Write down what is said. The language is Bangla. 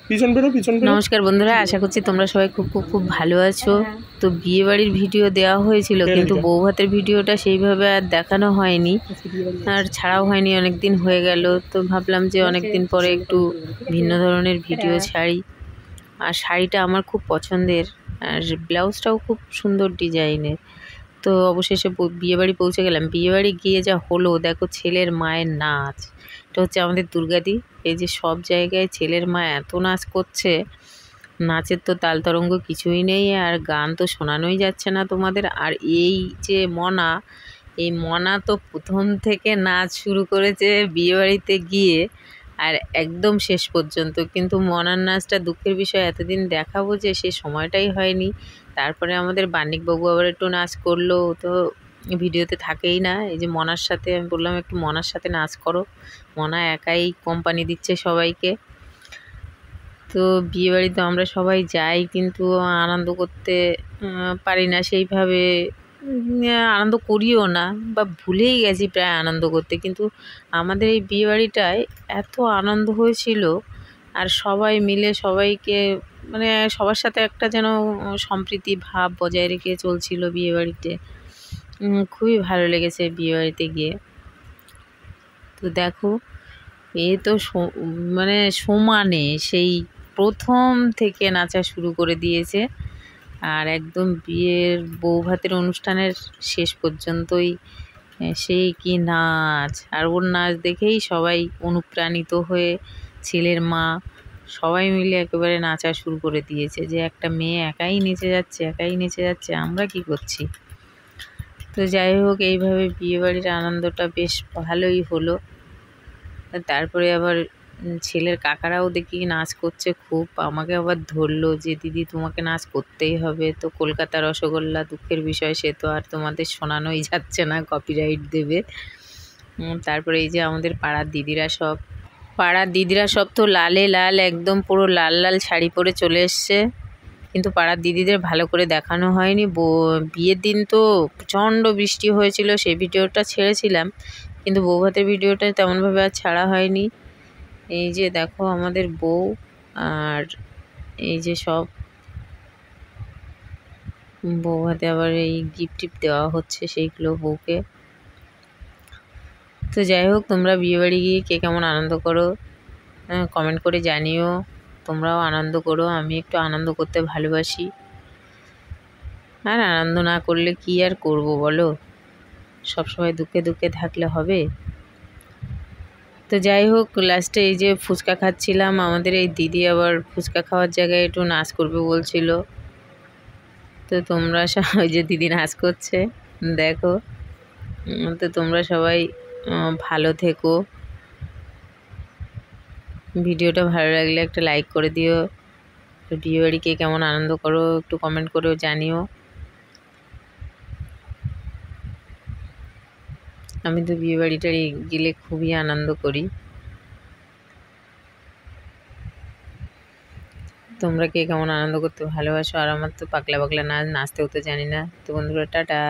নমস্কার বন্ধুরা, আশা করছি তোমরা সবাই খুব খুব খুব ভালো আছো। তো বিয়ে বাড়ির ভিডিও দেওয়া হয়েছিল, কিন্তু বউ ভাতের ভিডিওটা সেইভাবে আর দেখানো হয়নি, আর ছাড়াও হয়নি, অনেক দিন হয়ে গেল। তো ভাবলাম যে অনেক দিন পরে একটু ভিন্ন ধরনের ভিডিও ছাড়ি। আর শাড়িটা আমার খুব পছন্দের, আর ব্লাউজটাও খুব সুন্দর ডিজাইনের। তো অবশেষে বিয়েবাড়ি পৌঁছে গেলাম। বিয়েবাড়ি গিয়ে যা হলো দেখো, ছেলের মায়ের নাচ। এটা হচ্ছে আমাদের দুর্গাদি। এই যে সব জায়গায় ছেলের মা এত নাচ করছে, নাচের তো তাল তরঙ্গ কিছুই নেই, আর গান তো শোনানোই যাচ্ছে না তোমাদের। আর এই যে মনা, এই মনা তো প্রথম থেকে নাচ শুরু করেছে বিয়েবাড়িতে গিয়ে, আর একদম শেষ পর্যন্ত। কিন্তু মনার নাচটা দুঃখের বিষয়, এতদিন দেখাবো যে সে সময়টাই হয়নি। তারপরে আমাদের বান্নিকবাবু আবার একটু নাচ করলো, তো ভিডিওতে থাকেই না। এই যে মনার সাথে আমি বললাম একটু মনার সাথে নাচ করো, মনা একাই কোম্পানি দিচ্ছে সবাইকে। তো বিয়েবাড়িতে আমরা সবাই যাই, কিন্তু আনন্দ করতে পারি না সেইভাবে, আনন্দ করিও না, বা ভুলেই গেছি প্রায় আনন্দ করতে। কিন্তু আমাদের এই বিয়েবাড়িটায় এত আনন্দ হয়েছিল, আর সবাই মিলে সবাইকে মানে সবার সাথে একটা যেন সম্প্রীতি ভাব বজায় রেখে চলছিল বিয়েবাড়িতে। খুবই ভালো লেগেছে বিয়েবাড়িতে গিয়ে। তো দেখো, এ তো মানে সমানে সেই প্রথম থেকে নাচা শুরু করে দিয়েছে, আর একদম বিয়ের বউ ভাতের অনুষ্ঠানের শেষ পর্যন্তই সেই কি নাচ। আর ওর নাচ দেখেই সবাই অনুপ্রাণিত হয়ে ছেলের মা সবাই মিলে একেবারে নাচা শুরু করে দিয়েছে, যে একটা মেয়ে একাই নেচে যাচ্ছে, একাই নেচে যাচ্ছে, আমরা কি করছি। তো যাই হোক, এইভাবে বিয়েবাড়ির আনন্দটা বেশ ভালোই হলো। তারপরে আবার ছেলের কাকারাও দেখি নাচ করছে খুব, আমাকে আবার ধরলো যে দিদি তোমাকে নাচ করতেই হবে। তো কলকাতা রসগোল্লা, দুঃখের বিষয় সে তো আর তোমাদের শোনানোই যাচ্ছে না, কপিরাইট দেবে। তারপরে এই যে আমাদের পাড়ার দিদিরা সব তো লালে লাল, একদম পুরো লাল লাল শাড়ি পরে চলে এসছে। কিন্তু পাড়ার দিদিদের ভালো করে দেখানো হয়নি। বিয়ের দিন তো প্রচণ্ড বৃষ্টি হয়েছিল, সেই ভিডিওটা ছেড়েছিলাম, কিন্তু বউ ভাতের ভিডিওটা তেমনভাবে আর ছাড়া হয়নি। এই যে দেখো আমাদের বউ, আর এই যে সব বউ হাতে আবার এই গিফট টিফট দেওয়া হচ্ছে সেইগুলো বউকে। তো যাই হোক, তোমরা বিয়েবাড়ি গিয়ে কে কেমন আনন্দ করো কমেন্ট করে জানিও। তোমরাও আনন্দ করো, আমি একটু আনন্দ করতে ভালোবাসি। আর আনন্দ না করলে কি আর করব বলো, সবসময় দুঃখে দুঃখে থাকলে হবে। তো যাই হোক, লাস্টে এই যে ফুচকা খাচ্ছিলাম, আমাদের এই দিদি আবার ফুচকা খাওয়ার জায়গায় একটু নাচ করবে বলছিল। তো তোমরা ওই যে দিদি নাচ করছে দেখো। তো তোমরা সবাই ভালো থেকো। ভিডিওটা ভালো লাগলে একটা লাইক করে দিও। বিয়েবাড়ি কে কেমন আনন্দ করো একটু কমেন্ট করেও জানিও। আমি তো বিয়েবাড়িটা গেলে খুবই আনন্দ করি। তোমরা কে কেমন আনন্দ করতে ভালোবাসো, আর আমার তো পাগলা পাগলা নাচতেও তো জানি না। তো বন্ধুরা, টাটা।